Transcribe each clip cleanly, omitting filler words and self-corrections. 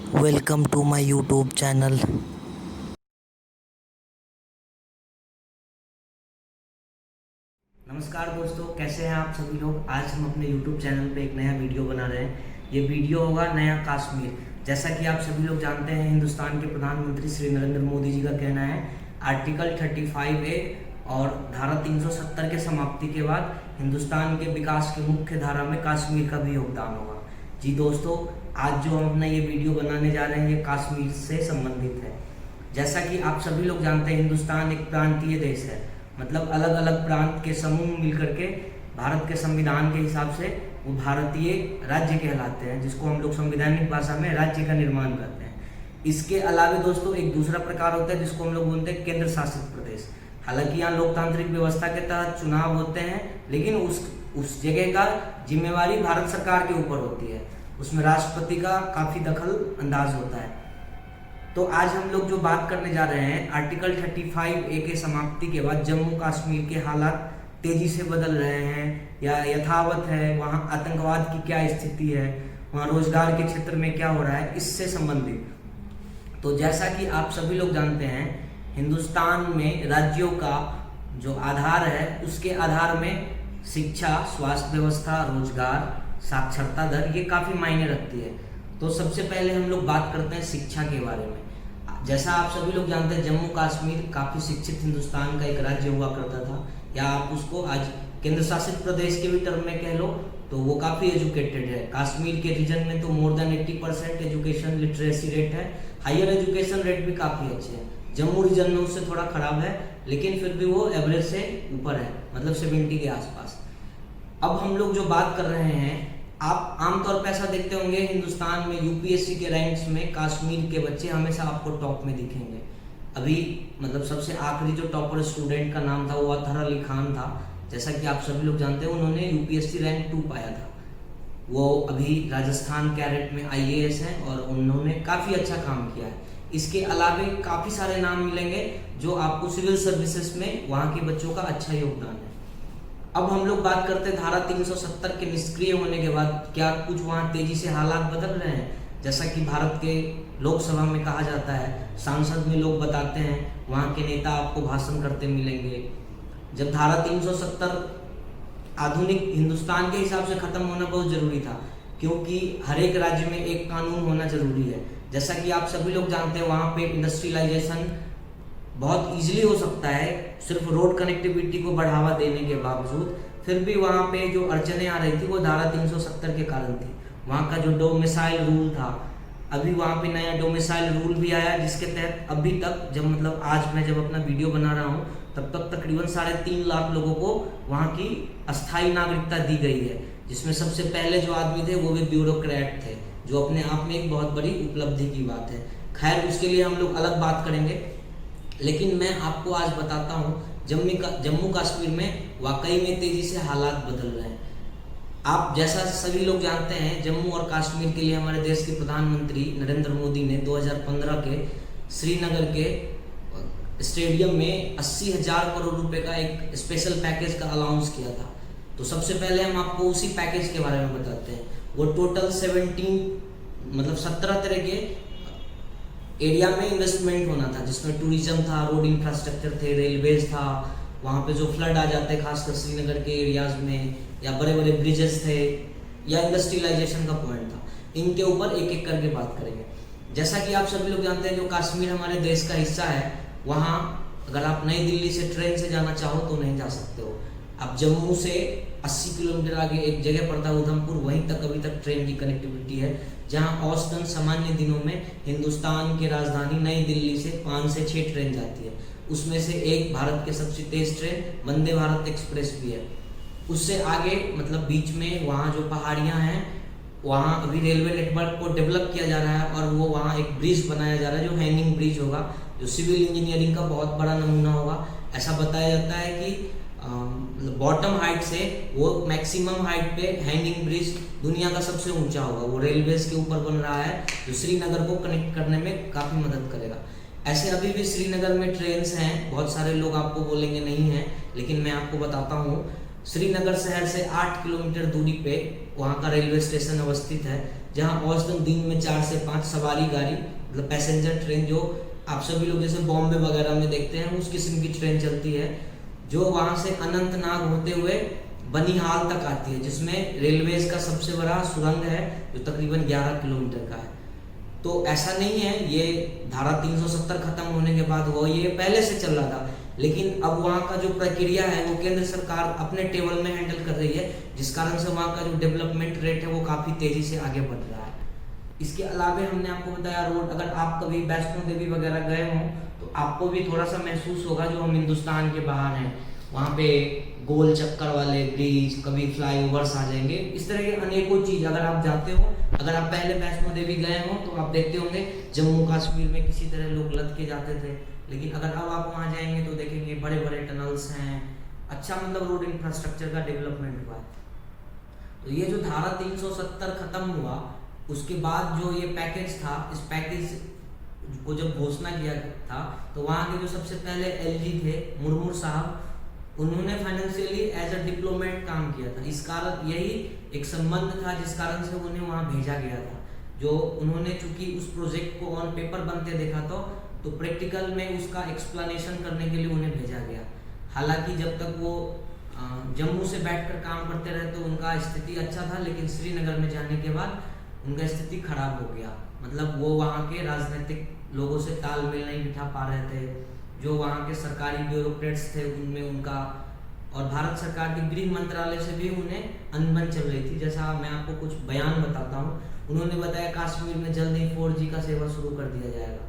Welcome to my YouTube channel. नमस्कार दोस्तों, कैसे हैं आप सभी लोग। आज हम अपने YouTube चैनल पे एक नया वीडियो बना रहे हैं। ये वीडियो होगा नया कश्मीर। जैसा कि आप सभी लोग जानते हैं, हिंदुस्तान के प्रधानमंत्री श्री नरेंद्र मोदी जी का कहना है आर्टिकल 35A और धारा 370 के समाप्ति के बाद हिंदुस्तान के विकास की मुख्य धारा में कश्मीर का भी योगदान होगा। जी दोस्तों, आज जो हम अपना ये वीडियो बनाने जा रहे हैं ये कश्मीर से संबंधित है। जैसा कि आप सभी लोग जानते हैं, हिंदुस्तान एक प्रांतीय देश है, मतलब अलग अलग प्रांत के समूह मिलकर के भारत के संविधान के हिसाब से वो भारतीय राज्य कहलाते हैं, जिसको हम लोग संवैधानिक भाषा में राज्य का निर्माण करते हैं। इसके अलावा दोस्तों एक दूसरा प्रकार होता है जिसको हम लोग बोलते हैं केंद्र शासित प्रदेश। हालांकि यहाँ लोकतांत्रिक व्यवस्था के तहत चुनाव होते हैं, लेकिन उस जगह का जिम्मेवारी भारत सरकार के ऊपर होती है। उसमें राष्ट्रपति का काफी दखल अंदाज होता है। तो आज हम लोग जो बात करने जा रहे हैं, आर्टिकल 35A के समाप्ति के बाद जम्मू कश्मीर के हालात तेजी से बदल रहे हैं या यथावत है, वहाँ आतंकवाद की क्या स्थिति है, वहाँ रोजगार के क्षेत्र में क्या हो रहा है, इससे संबंधित। तो जैसा कि आप सभी लोग जानते हैं, हिंदुस्तान में राज्यों का जो आधार है उसके आधार में शिक्षा, स्वास्थ्य व्यवस्था, रोजगार, साक्षरता दर ये काफी मायने रखती है। तो सबसे पहले हम लोग बात करते हैं शिक्षा के बारे में। जैसा आप सभी लोग जानते हैं, जम्मू कश्मीर काफी शिक्षित हिंदुस्तान का एक राज्य हुआ करता था, या आप उसको आज केंद्र शासित प्रदेश के भी टर्म में कह लो तो वो काफी एजुकेटेड है। कश्मीर के रीजन में तो more than 80% education literacy rate है। हायर एजुकेशन रेट भी काफी अच्छे हैं। जम्मू रीजन में उससे थोड़ा खराब है, लेकिन फिर भी वो एवरेज से ऊपर है, मतलब 70 के आसपास। अब हम लोग जो बात कर रहे हैं, आप आमतौर पर ऐसा देखते होंगे हिंदुस्तान में यूपीएससी के रैंक्स में कश्मीर के बच्चे हमेशा आपको टॉप में दिखेंगे। अभी मतलब सबसे आखिरी जो टॉपर स्टूडेंट का नाम था वो अतहर अली खान था। जैसा कि आप सभी लोग जानते हैं, उन्होंने यूपीएससी रैंक 2 पाया था। वो अभी राजस्थान कैडेट में आईएएस हैं और उन्होंने काफी अच्छा काम किया है। इसके अलावा काफी सारे नाम मिलेंगे जो आपको सिविल सर्विसेज में वहाँ के बच्चों का अच्छा योगदान है। अब हम लोग बात करते हैं धारा 370 के निष्क्रिय होने के बाद क्या कुछ वहाँ तेजी से हालात बदल रहे हैं। जैसा कि भारत के लोकसभा में कहा जाता है, सांसद में लोग बताते हैं, वहाँ के नेता आपको भाषण करते मिलेंगे। जब धारा 370 आधुनिक हिंदुस्तान के हिसाब से खत्म होना बहुत जरूरी था, क्योंकि हर एक राज्य में एक कानून होना जरूरी है। जैसा कि आप सभी लोग जानते हैं, वहाँ पे इंडस्ट्रियलाइजेशन बहुत इजीली हो सकता है, सिर्फ रोड कनेक्टिविटी को बढ़ावा देने के बावजूद। फिर भी वहाँ पे जो अड़चने आ रही थी वो धारा 370 के कारण थी। वहाँ का जो डोमिसाइल रूल था, अभी वहाँ पे नया डोमिसाइल रूल भी आया, जिसके तहत अभी तक जब मतलब आज मैं जब अपना वीडियो बना रहा हूँ तब तक तकरीबन 3.5 लाख लोगों को वहाँ की अस्थायी नागरिकता दी गई है, जिसमें सबसे पहले जो आदमी थे वो भी ब्यूरोक्रेट थे, जो अपने आप में एक बहुत बड़ी उपलब्धि की बात है। खैर, उसके लिए हम लोग अलग बात करेंगे, लेकिन मैं आपको आज बताता हूँ जम्मू कश्मीर में वाकई में तेजी से हालात बदल रहे हैं। आप जैसा सभी लोग जानते हैं, जम्मू और कश्मीर के लिए हमारे देश के प्रधानमंत्री नरेंद्र मोदी ने 2015 के श्रीनगर के स्टेडियम में 80,000 करोड़ रुपए का एक स्पेशल पैकेज का अनाउंस किया था। तो सबसे पहले हम आपको उसी पैकेज के बारे में बताते हैं। वो टोटल 17 तरह के एरिया में इन्वेस्टमेंट होना था, जिसमें टूरिज्म था, रोड इंफ्रास्ट्रक्चर थे, रेलवेज था, वहाँ पे जो फ्लड आ जाते खासकर श्रीनगर के एरियाज में, या बड़े बड़े ब्रिजेस थे, या इंडस्ट्रियलाइजेशन का पॉइंट था। इनके ऊपर एक एक करके बात करेंगे। जैसा कि आप सभी लोग जानते हैं, जो कश्मीर हमारे देश का हिस्सा है, वहाँ अगर आप नई दिल्ली से ट्रेन से जाना चाहो तो नहीं जा सकते हो। आप जम्मू से 80 किलोमीटर आगे एक जगह पड़ता है उधमपुर, वहीं तक अभी तक ट्रेन की कनेक्टिविटी है, जहां औसतन सामान्य दिनों में हिंदुस्तान की राजधानी नई दिल्ली से 5 से 6 ट्रेन जाती है। उसमें से एक भारत के सबसे तेज ट्रेन वंदे भारत एक्सप्रेस भी है। उससे आगे मतलब बीच में वहाँ जो पहाड़ियाँ हैं, वहाँ अभी रेलवे नेटवर्क को डेवलप किया जा रहा है और वो वहाँ एक ब्रिज बनाया जा रहा है जो हैंगिंग ब्रिज होगा, जो सिविल इंजीनियरिंग का बहुत बड़ा नमूना होगा। ऐसा बताया जाता है कि बॉटम हाइट से वो मैक्सिमम हाइट पे हैंगिंग ब्रिज दुनिया का सबसे ऊंचा होगा। वो रेलवेज के ऊपर बन रहा है, जो श्रीनगर को कनेक्ट करने में काफी मदद करेगा। ऐसे अभी भी श्रीनगर में ट्रेन्स हैं, बहुत सारे लोग आपको बोलेंगे नहीं है, लेकिन मैं आपको बताता हूँ। श्रीनगर शहर से 8 किलोमीटर दूरी पे वहाँ का रेलवे स्टेशन अवस्थित है, जहाँ औसतन दिन में 4 से 5 सवारी गाड़ी मतलब पैसेंजर ट्रेन, जो आप सभी लोग जैसे बॉम्बे वगैरह में देखते हैं उस किस्म की ट्रेन चलती है, जो वहाँ से अनंतनाग होते हुए बनिहाल तक आती है, जिसमें रेलवेज का सबसे बड़ा सुरंग है जो तकरीबन 11 किलोमीटर का है। तो ऐसा नहीं है ये धारा 370 खत्म होने के बाद वो ये पहले से चल रहा था, लेकिन अब वहाँ का जो प्रक्रिया है वो केंद्र सरकार अपने टेबल में हैंडल कर रही है, जिस कारण से वहाँ का जो डेवलपमेंट रेट है वो काफ़ी तेज़ी से आगे बढ़ रहा है। इसके अलावा हमने आपको बताया रोड, अगर आप कभी वैष्णो देवी वगैरह गए हों तो आपको भी थोड़ा सा महसूस होगा, जो हम हिंदुस्तान के बाहर हैं वहाँ पे गोल चक्कर वाले ब्रिज, कभी फ्लाईओवर्स आ जाएंगे, इस तरह के अनेकों चीज अगर आप जाते हो, अगर आप पहले वैष्णो देवी गए हो तो आप देखते होंगे जम्मू कश्मीर में किसी तरह लोग लद के जाते थे, लेकिन अगर अब आप वहाँ जाएंगे तो देखेंगे बड़े बड़े टनल्स हैं, अच्छा मतलब रोड इंफ्रास्ट्रक्चर का डेवलपमेंट हुआ है। तो ये जो धारा 370 खत्म हुआ उसके बाद जो ये पैकेज था, इस पैकेज को जब घोषणा किया था तो वहाँ के जो सबसे पहले एलजी थे मुर्मू साहब, उन्होंने फाइनेंशियली एज अ डिप्लोमेट काम किया था। इस कारण यही एक संबंध था जिस कारण से उन्हें वहाँ भेजा गया था, जो उन्होंने चूंकि उस प्रोजेक्ट को ऑन पेपर बनते देखा तो प्रैक्टिकल में उसका एक्सप्लेनेशन करने के लिए उन्हें भेजा गया। हालांकि जब तक वो जम्मू से बैठकर काम करते रहे तो उनका स्थिति अच्छा था, लेकिन श्रीनगर में जाने के बाद उनका स्थिति खराब हो गया, मतलब वो वहाँ के राजनीतिक लोगों से तालमेल नहीं बिठा पा रहे थे, जो वहाँ के सरकारी ब्यूरोक्रेट्स थे उनमें उनका, और भारत सरकार के गृह मंत्रालय से भी उन्हें अनबन चल रही थी। जैसा मैं आपको कुछ बयान बताता हूँ, उन्होंने बताया कश्मीर में जल्द ही 4G का सेवा शुरू कर दिया जाएगा,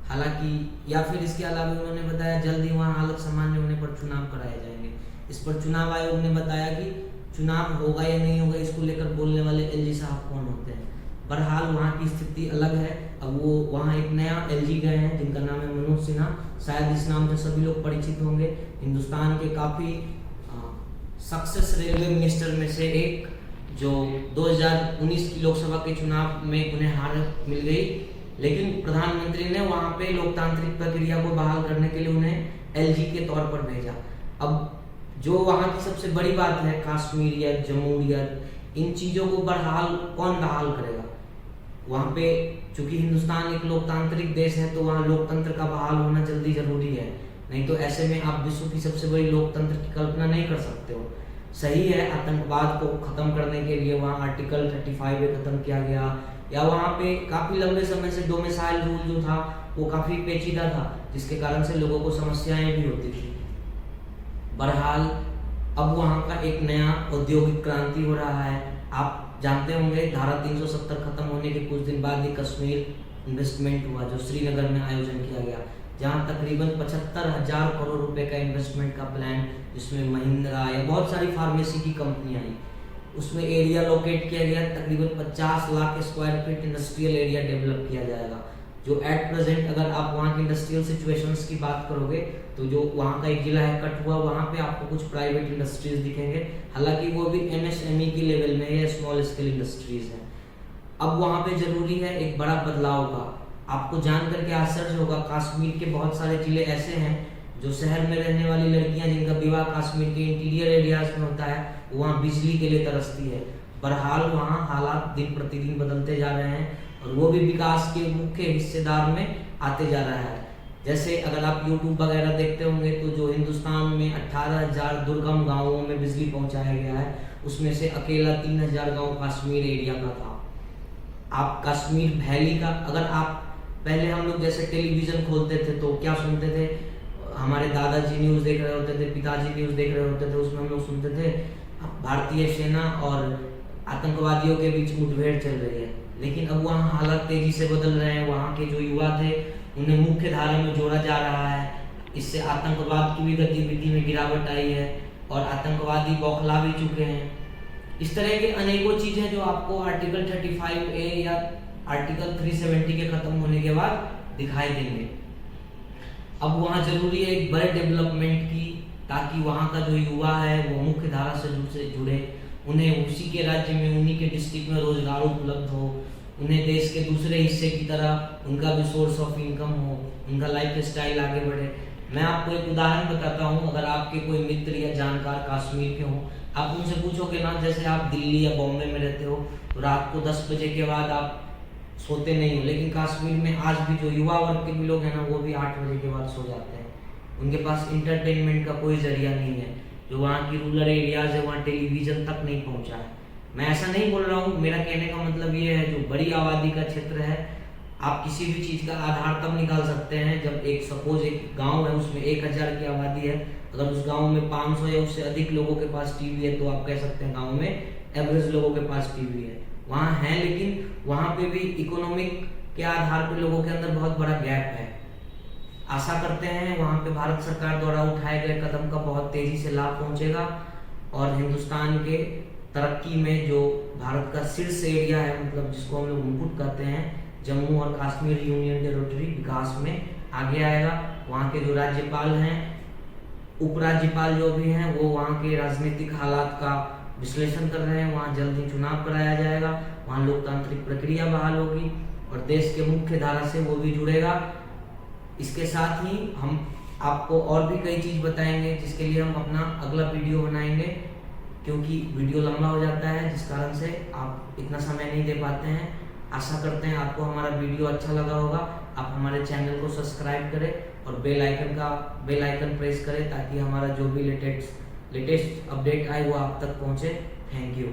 हालांकि या फिर इसके अलावा उन्होंने बताया जल्द ही वहाँ हालत सामान्य होने पर चुनाव कराए जाएंगे। इस पर चुनाव आयोग ने बताया कि चुनाव होगा या नहीं होगा इसको लेकर बोलने वाले एलजी साहब कौन होते हैं। बहरहाल वहाँ की स्थिति अलग है। अब वो वहाँ एक नया एलजी गए हैं जिनका नाम है मनोज सिन्हा, शायद इस नाम से सभी लोग परिचित होंगे। हिंदुस्तान के काफ़ी सक्सेस रेलवे मिनिस्टर में से एक, जो 2019 की लोकसभा के चुनाव में उन्हें हार मिल गई, लेकिन प्रधानमंत्री ने वहाँ पे लोकतांत्रिक प्रक्रिया को बहाल करने के लिए उन्हें एलजी के तौर पर भेजा। अब जो वहाँ की सबसे बड़ी बात है, कश्मीरियत, जमहूरियत, इन चीज़ों को कौन बहाल करेगा? वहाँ पे चूंकि हिंदुस्तान एक लोकतांत्रिक देश है तो वहाँ लोकतंत्र का बहाल होना जल्दी जरूरी है, नहीं तो ऐसे में आप विश्व की सबसे बड़ी लोकतंत्र की कल्पना नहीं कर सकते हो। सही है, आतंकवाद को खत्म करने के लिए वहाँ आर्टिकल 35 खत्म किया गया, या वहाँ पे काफ़ी लंबे समय से डोमिसाइल रूल जो था वो काफ़ी पेचीदा था, जिसके कारण से लोगों को समस्याएं भी होती थी। बहरहाल अब वहाँ का एक नया औद्योगिक क्रांति हो रहा है। आप जानते होंगे धारा 370 खत्म होने के कुछ दिन बाद ही कश्मीर इन्वेस्टमेंट हुआ, जो श्रीनगर में आयोजन किया गया, जहां तकरीबन 75,000 करोड़ रुपए का इन्वेस्टमेंट का प्लान, जिसमें महिंद्रा या बहुत सारी फार्मेसी की कंपनियां आई, उसमें एरिया लोकेट किया गया। तकरीबन 50 lakh square feet industrial area develop किया जाएगा, जो एट प्रेजेंट अगर आप वहाँ की इंडस्ट्रियल सिचुएशंस की बात करोगे तो जो वहाँ का एक जिला है कठुआ, वहाँ पे आपको कुछ प्राइवेट इंडस्ट्रीज दिखेंगे, हालांकि वो भी MSME की लेवल में है, स्मॉल स्केल इंडस्ट्रीज है। अब वहाँ पे जरूरी है एक बड़ा बदलाव का। आपको जान करके आश्चर्य होगा, कश्मीर के बहुत सारे जिले ऐसे हैं जो शहर में रहने वाली लड़कियां जिनका विवाह कश्मीर के इंटीरियर एरियाज में होता है, वहाँ बिजली के लिए तरसती है। बहरहाल वहाँ हालात दिन प्रतिदिन बदलते जा रहे हैं और वो भी विकास के मुख्य हिस्सेदार में आते जा रहा है। जैसे अगर आप YouTube वगैरह देखते होंगे तो जो हिंदुस्तान में 18,000 दुर्गम गांवों में बिजली पहुंचाया गया है, उसमें से अकेला 3,000 गांव कश्मीर एरिया का था। आप कश्मीर वैली का, अगर आप पहले हम लोग जैसे टेलीविजन खोलते थे तो क्या सुनते थे, हमारे दादाजी न्यूज़ देख रहे होते थे, पिताजी न्यूज़ देख रहे होते थे, उसमें हम लोग सुनते थे भारतीय सेना और आतंकवादियों के बीच मुठभेड़ चल रही है। लेकिन अब वहाँ हालात तेजी से बदल रहे हैं, वहाँ के जो युवा थे उन्हें मुख्य धारा में जोड़ा जा रहा है। इससे आतंकवाद की भी गतिविधि में गिरावट आई है और आतंकवादी बौखला भी चुके हैं। इस तरह के अनेकों चीजें जो आपको आर्टिकल 35A या आर्टिकल 370 के खत्म होने के बाद दिखाई देंगे। अब वहाँ जरूरी है एक बड़े डेवलपमेंट की, ताकि वहाँ का जो युवा है वो मुख्य धारा से जुड़े, उन्हें उसी के राज्य में, उन्हीं के डिस्ट्रिक्ट में रोजगार उपलब्ध हो, उन्हें देश के दूसरे हिस्से की तरह उनका भी सोर्स ऑफ इनकम हो, उनका लाइफ स्टाइल आगे बढ़े। मैं आपको एक उदाहरण बताता हूँ। अगर आपके कोई मित्र या जानकार कश्मीर के हों, आप उनसे पूछोगे ना, जैसे आप दिल्ली या बॉम्बे में रहते हो तो रात को 10 बजे के बाद आप सोते नहीं हो, लेकिन कश्मीर में आज भी जो युवा वर्ग के भी लोग हैं ना, वो भी 8 बजे के बाद सो जाते हैं। उनके पास इंटरटेनमेंट का कोई जरिया नहीं है। जो वहाँ की रूरल एरियाज है, वहाँ टेलीविज़न तक नहीं पहुँचा है। मैं ऐसा नहीं बोल रहा हूँ, मेरा कहने का मतलब ये है, जो बड़ी आबादी का क्षेत्र है, आप किसी भी चीज़ का आधार तब निकाल सकते हैं जब सपोज एक गांव है, उसमें 1000 की आबादी है। अगर उस गांव में 500 या उससे अधिक लोगों के पास टीवी है, तो आप कह सकते हैं गांव में एवरेज लोगों के पास टीवी है। वहाँ है, लेकिन वहाँ पे भी इकोनॉमिक के आधार पे लोगों के अंदर बहुत बड़ा गैप है। आशा करते हैं वहाँ पे भारत सरकार द्वारा उठाए गए कदम का बहुत तेजी से लाभ पहुँचेगा और हिंदुस्तान के तरक्की में जो भारत का शीर्ष एरिया है, मतलब जिसको हम लोग मुकुट कहते हैं, जम्मू और कश्मीर यूनियन टेरिटरी, विकास में आगे आएगा। वहाँ के जो राज्यपाल हैं, उपराज्यपाल जो भी हैं, वो वहाँ के राजनीतिक हालात का विश्लेषण कर रहे हैं। वहाँ जल्द ही चुनाव कराया जाएगा, वहाँ लोकतांत्रिक प्रक्रिया बहाल होगी और देश के मुख्य धारा से वो भी जुड़ेगा। इसके साथ ही हम आपको और भी कई चीज़ बताएंगे, जिसके लिए हम अपना अगला वीडियो बनाएंगे, क्योंकि वीडियो लंबा हो जाता है, जिस कारण से आप इतना समय नहीं दे पाते हैं। आशा करते हैं आपको हमारा वीडियो अच्छा लगा होगा। आप हमारे चैनल को सब्सक्राइब करें और बेल आइकन प्रेस करें, ताकि हमारा जो भी लेटेस्ट अपडेट आए वो आप तक पहुंचे। Thank you.